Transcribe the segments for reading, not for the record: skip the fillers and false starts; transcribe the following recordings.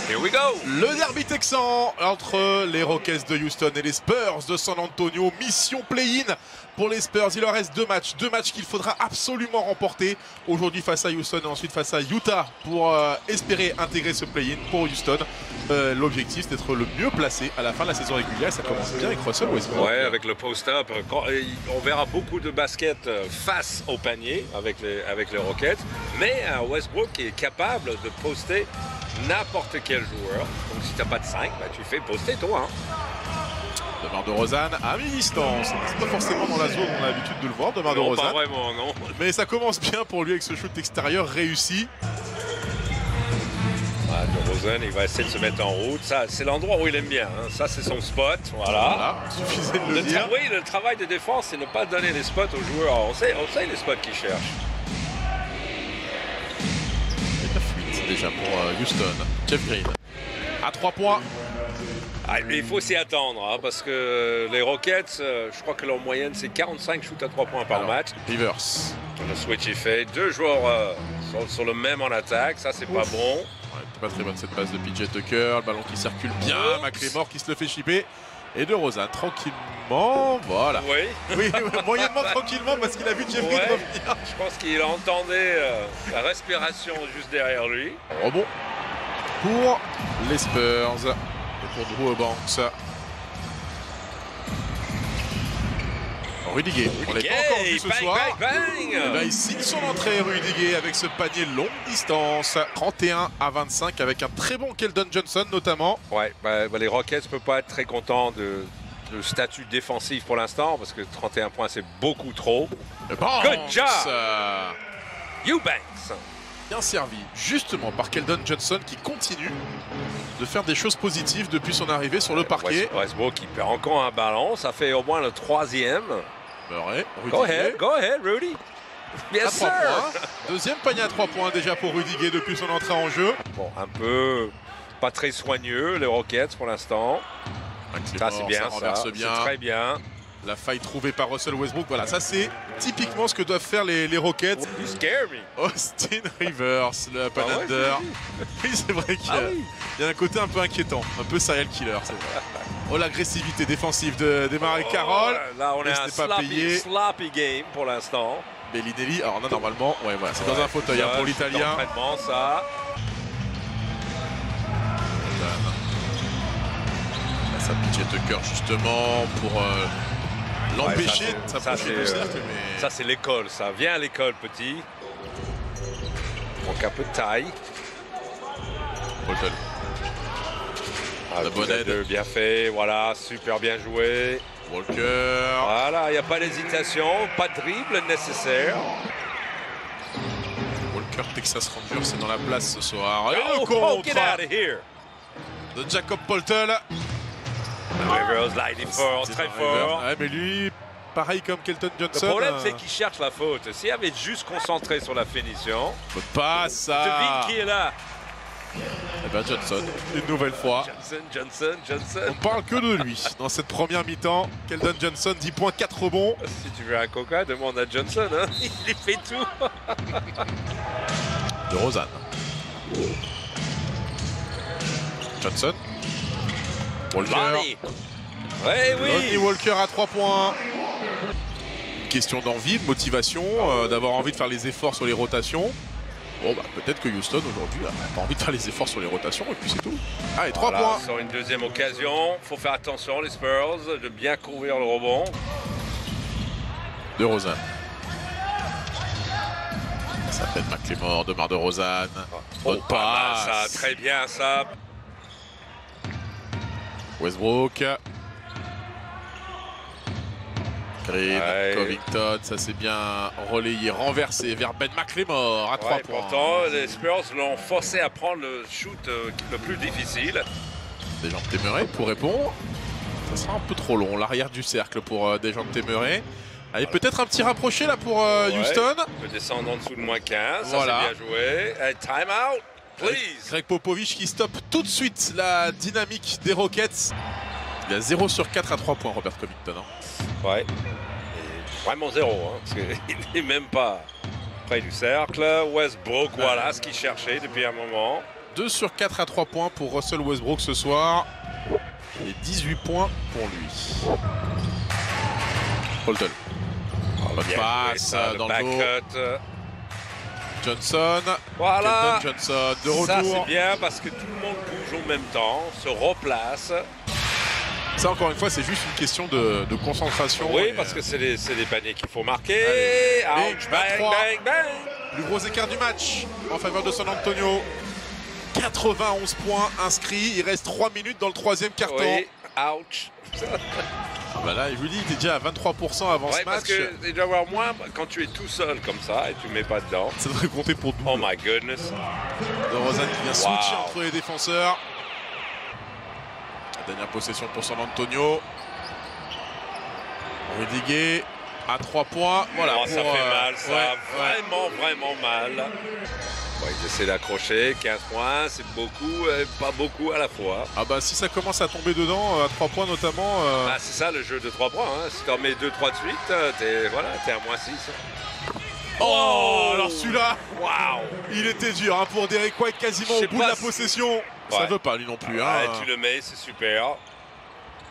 Here we go. Le derby texan entre les Rockets de Houston et les Spurs de San Antonio. Mission play-in pour les Spurs. Il leur reste deux matchs qu'il faudra absolument remporter. Aujourd'hui face à Houston et ensuite face à Utah pour espérer intégrer ce play-in pour Houston. L'objectif c'est d'être le mieux placé à la fin de la saison régulière. Ça commence bien avec Russell Westbrook. Ouais, avec le post-up. On verra beaucoup de basket face au panier avec les Rockets. Mais Westbrook est capable de poster n'importe quel joueur. Donc si t'as pas de 5, bah, tu fais poster toi. DeMar DeRozan à mi-distance. C'est pas forcément dans la zone où on a l'habitude de le voir, DeMar DeRozan. Pas vraiment, non. Mais ça commence bien pour lui avec ce shoot extérieur réussi. DeRozan, il va essayer de se mettre en route. Ça, c'est l'endroit où il aime bien. Hein. Ça, c'est son spot. Voilà. Suffisait de le dire. Oui, le travail de défense, c'est ne pas donner les spots aux joueurs. On sait les spots qu'ils cherchent. Déjà pour Houston. Jeff Green à 3 points. Il faut s'y attendre hein, parce que les Rockets, je crois que leur moyenne c'est 45 shoots à 3 points par match. Rivers. Le switch est fait. Deux joueurs sur le même en attaque, ça c'est pas bon. Ouais, pas très bonne cette passe de PJ Tucker. Le ballon qui circule bien. McLemore qui se le fait chipper. Et DeRozan tranquillement. Voilà. Oui, moyennement tranquillement parce qu'il a vu Jeff Green revenir. Je pense qu'il entendait la respiration juste derrière lui. Rebond pour les Spurs et pour Drew Eubanks. Rudy Gay, on l'a pas encore vu ce soir. Bang. Là, il signe son entrée, Rudy Gay, avec ce panier longue distance. 31-25 avec un très bon Keldon Johnson notamment. Ouais, les Rockets ne peuvent pas être très contents de statut défensif pour l'instant parce que 31 points c'est beaucoup trop. Good job, Eubanks. Bien servi justement par Keldon Johnson qui continue de faire des choses positives depuis son arrivée sur le parquet. Westbrook qui perd encore un ballon, ça fait au moins le troisième. Murray, Go ahead, Rudy. Bien sûr. Deuxième panier à 3 points déjà pour Rudy Gay depuis son entrée en jeu. Bon, un peu pas très soigneux les Rockets pour l'instant. Ça c'est bien, c'est très bien. La faille trouvée par Russell Westbrook, voilà, ça c'est typiquement ce que doivent faire les Rockets. You scare me. Austin Rivers, le up and under. Oui, c'est vrai qu'il y a un côté un peu inquiétant, un peu serial killer. Oh, l'agressivité défensive de Marie Carroll. Là, on est un sloppy game pour l'instant. Bellinelli, alors là, normalement, voilà, c'est dans un fauteuil pour l'Italien. Ça. Ça PJ Tucker justement pour l'empêcher de s'approcher du cercle. Mais... Ça c'est l'école, ça. Viens à l'école, petit. Donc un peu de taille. Bolton. La bonne aide. Bien fait, voilà, super bien joué. Walker. Voilà, il n'y a pas d'hésitation, pas de dribble nécessaire. Walker, Texas Rangers, c'est dans la place ce soir. Et le contre de Jacob Poltel. Rivers, là, il est fort, très fort. Ouais, mais lui, pareil comme Keldon Johnson. Le problème, c'est qu'il cherche la faute. S'il avait juste concentré sur la finition. Pas ça. Devine qui est là. Eh ben Johnson, une nouvelle fois. Johnson. On parle que de lui. Dans cette première mi-temps, Keldon Johnson, 10 points, 4 rebonds. Si tu veux un coca, demande à Johnson. Hein. Il fait tout. DeRozan. Johnson. Walker. Lonnie Walker à 3 points. Question d'envie, de motivation, d'avoir envie de faire les efforts sur les rotations. Bon, peut-être que Houston aujourd'hui n'a pas envie de faire les efforts sur les rotations et puis c'est tout. Allez, 3 points. Sur une deuxième occasion, il faut faire attention les Spurs de bien couvrir le rebond. DeRozan. Ça s'appelle McLemore, DeMar DeRozan. Bonne passe. Ça, très bien ça. Westbrook. Green, Covington, ça c'est bien relayé, renversé vers Ben McLemore à 3 points. Pourtant, les Spurs l'ont forcé à prendre le shoot le plus difficile. Dejounte Murray pour répondre. Ça sera un peu trop long, l'arrière du cercle pour Dejounte Murray. Allez, peut-être un petit rapproché là pour Houston. Il peut descendre en dessous de moins 15, voilà. Ça c'est bien joué. Allez, time out, please. Greg Popovich qui stoppe tout de suite la dynamique des Rockets. Il a 0 sur 4 à 3 points, Robert Covington. Hein. Ouais, et vraiment 0, hein, parce qu'il n'est même pas près du cercle. Westbrook, voilà ce qu'il cherchait depuis un moment. 2 sur 4 à 3 points pour Russell Westbrook ce soir. Et 18 points pour lui. Holton. Bonne passe dans le dos. Johnson. Voilà. Keldon Johnson de retour. Ça c'est bien parce que tout le monde bouge en même temps, se replace. Ça encore une fois c'est juste une question de concentration. Oui, parce que c'est des paniers qu'il faut marquer. Allez. Ouch, bang, bang, bang. Plus gros écart du match en faveur de San Antonio. 91 points inscrits. Il reste 3 minutes dans le troisième quart-temps. Oui, ouch. Ah bah là, je vous dis, il était déjà à 23% avant ce match. Parce qu'il doit y avoir moins quand tu es tout seul comme ça et tu ne mets pas dedans. Ça devrait compter pour double. Oh my goodness. DeRozan qui vient switcher entre les défenseurs. La dernière possession pour San Antonio. Rudiger à 3 points. Voilà. Oh, ça fait mal, ça. Vraiment mal. Bon, il essaie d'accrocher. 15 points, c'est beaucoup, pas beaucoup à la fois. Ah bah si ça commence à tomber dedans, à 3 points notamment. Bah, c'est ça le jeu de 3 points. Hein. Si tu en mets 2-3 de suite, t'es à moins 6. Oh, alors celui-là, waouh, il était dur hein, pour Derek White quasiment au bout de la possession. Ça veut pas lui non plus. Hein. Tu le mets, c'est super.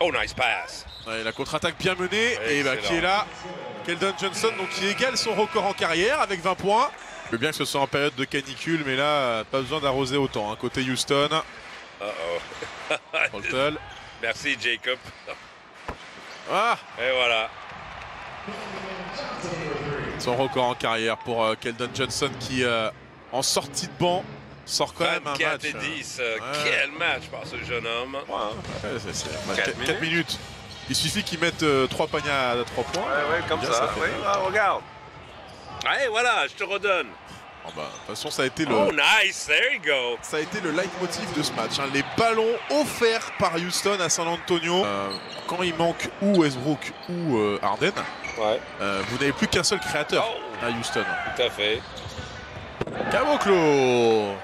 Oh, nice pass. Ouais, la contre-attaque bien menée et bah, qui est là, Keldon Johnson, donc qui égale son record en carrière avec 20 points. Je veux bien que ce soit en période de canicule, mais là, pas besoin d'arroser autant. Hein. Côté Houston. Holton. Merci Jacob. Ah. Et voilà. Son record en carrière pour Keldon Johnson qui, en sortie de banc, sort quand même un match. 24 et 10. Quel match par ce jeune homme. Ouais, 4 minutes. Il suffit qu'il mette 3 paniers à 3 points. Ouais, comme ça. Oui, regarde. Ouais, voilà, je te redonne. Oh bah, de toute façon, ça a été le. Oh, nice, there you go. Ça a été le leitmotiv de ce match. Hein. Les ballons offerts par Houston à San Antonio. Quand il manque ou Westbrook ou Harden, vous n'avez plus qu'un seul créateur à Houston. Tout à fait. Caboclo.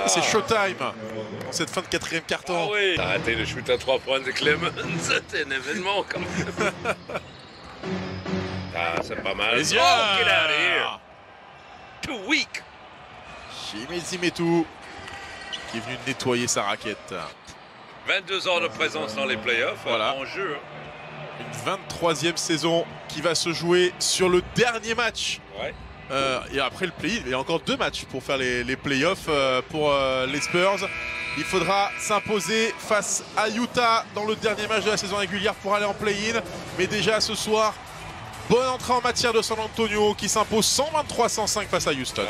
C'est showtime dans cette fin de quatrième quart-temps. Ah oui. T'as raté le shoot à 3 points de Clemens. C'était un événement quand même. Ah, c'est pas mal. Les yeux. Oh, get out of here. Too weak. Chimezimetu qui est venu nettoyer sa raquette. 22 ans de présence dans les playoffs en jeu. Une 23e saison qui va se jouer sur le dernier match. Et après le play-in, il y a encore 2 matchs pour faire les playoffs pour les Spurs. Il faudra s'imposer face à Utah dans le dernier match de la saison régulière pour aller en play-in. Mais déjà ce soir, bonne entrée en matière de San Antonio qui s'impose 123-105 face à Houston.